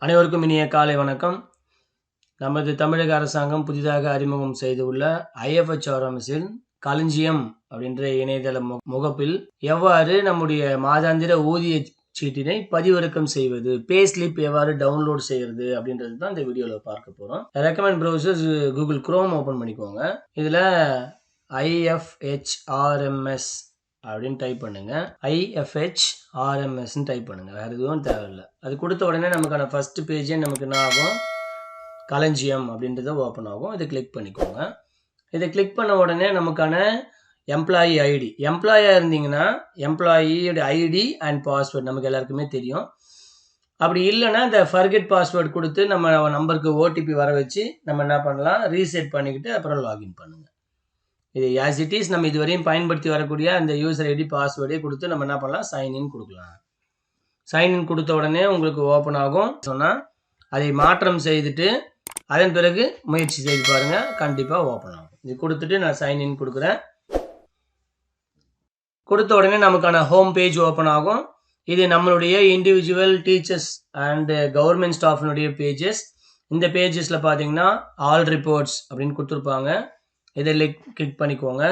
அனைவருக்கும் இனிய காலை வணக்கம். நமது தமிழக அரசாங்கம் புதிதாக அறிமுகம் செய்துள்ள IFHRMSில் களஞ்சியம் அப்படின்ற இணையதள முகப்பில் எவ்வாறு நம்முடைய மாதாந்திர ஊதிய சீட்டினை பதிவிறக்கம் செய்வது, பே ஸ்லிப் எவ்வாறு டவுன்லோட் செய்யறது அப்படின்றது தான் இந்த வீடியோவில் பார்க்க போகிறோம். Recommend browsers Google chrome open பண்ணிக்கோங்க. இதில் IFHRMS அப்படின்னு டைப் பண்ணுங்க. IFHRMSன்னு டைப் பண்ணுங்க. வேற எதுவும் தேவையில்லை. அது கொடுத்த உடனே நமக்கான ஃபர்ஸ்ட் பேஜே நமக்கு என்ன ஆகும், களஞ்சியம் அப்படின்றத ஓப்பன் ஆகும். இதை கிளிக் பண்ணிக்கோங்க. இதை கிளிக் பண்ண உடனே நமக்கான எம்ப்ளாயி ஐடி, எம்ப்ளாயாக இருந்தீங்கன்னா எம்ப்ளாயியோட ஐடி அண்ட் பாஸ்வேர்டு நமக்கு எல்லாருக்குமே தெரியும். அப்படி இல்லைன்னா இந்த ஃபர்கெட் பாஸ்வேர்டு கொடுத்து நம்ம நம்பருக்கு OTP வர வச்சு நம்ம என்ன பண்ணலாம், ரீசெட் பண்ணிக்கிட்டு அப்புறம் லாகின் பண்ணுங்க. இது ஆஸ் இட் இஸ் நம்ம இதுவரையும் பயன்படுத்தி வரக்கூடிய அந்த யூசர் ஐடி பாஸ்வேர்டே கொடுத்து நம்ம என்ன பண்ணலாம், சைன்இன் கொடுக்கலாம். சைன்இன் கொடுத்த உடனே உங்களுக்கு ஓப்பன் ஆகும். சொன்னால் அதை மாற்றம் செய்துட்டு அதன் பிறகு முயற்சி செய்து பாருங்கள், கண்டிப்பாக ஓப்பன் ஆகும். இது கொடுத்துட்டு நான் சைன்இன் கொடுக்குறேன். கொடுத்த உடனே நமக்கான ஹோம் பேஜ் ஓப்பன் ஆகும். இது நம்மளுடைய இண்டிவிஜுவல் டீச்சர்ஸ் அண்ட் கவர்மெண்ட் ஸ்டாஃபினுடைய பேஜஸ். இந்த பேஜஸில் பார்த்தீங்கன்னா ஆல் ரிப்போர்ட்ஸ் அப்படின்னு கொடுத்துருப்பாங்க. இதை கிளிக் பண்ணிக்கோங்க.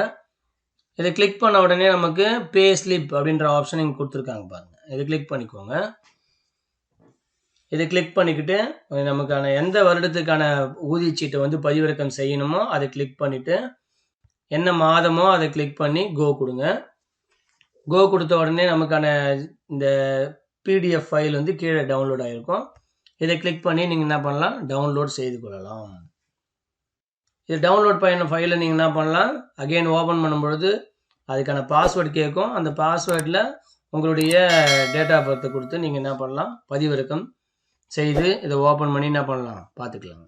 இதை கிளிக் பண்ண உடனே நமக்கு பே ஸ்லிப் அப்படின்ற ஆப்ஷன் இங்கே கொடுத்துருக்காங்க பாருங்கள். இதை கிளிக் பண்ணிக்கோங்க. இதை கிளிக் பண்ணிக்கிட்டு நமக்கான எந்த வருடத்துக்கான ஊதியச்சீட்டை வந்து பதிவிறக்கம் செய்யணுமோ அதை கிளிக் பண்ணிவிட்டு என்ன மாதமோ அதை கிளிக் பண்ணி கோ கொடுங்க. கோ கொடுத்த உடனே நமக்கான இந்த PDF ஃபைல் வந்து கீழே டவுன்லோட் ஆகிருக்கும். இதை கிளிக் பண்ணி நீங்கள் என்ன பண்ணலாம், டவுன்லோட் செய்து கொள்ளலாம். இது டவுன்லோட் பண்ண ஃபைலை நீங்கள் என்ன பண்ணலாம், அகெயின் ஓப்பன் பண்ணும்பொழுது அதுக்கான பாஸ்வேர்டு கேட்கும். அந்த பாஸ்வேர்டில் உங்களுடைய டேட் ஆஃப் பர்த்தை கொடுத்து நீங்கள் என்ன பண்ணலாம், பதிவிறக்கம் செய்து இதை ஓப்பன் பண்ணி என்ன பண்ணலாம், பார்த்துக்கலாம்.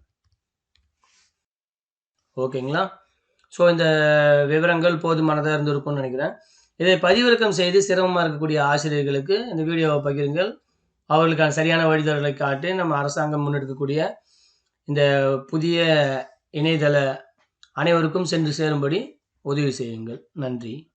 ஓகேங்களா? ஸோ இந்த விவரங்கள் போதுமானதாக இருந்திருக்கும்னு நினைக்கிறேன். இதை பதிவிறக்கம் செய்து சிரமமாக இருக்கக்கூடிய ஆசிரியர்களுக்கு இந்த வீடியோவை பகிருங்கள். அவர்களுக்கான சரியான வழிதல்களை காட்டி நம்ம அரசாங்கம் முன்னெடுக்கக்கூடிய இந்த புதிய இணையதள அனைவருக்கும் சென்று சேரும்படி உதவி செய்யுங்கள். நன்றி.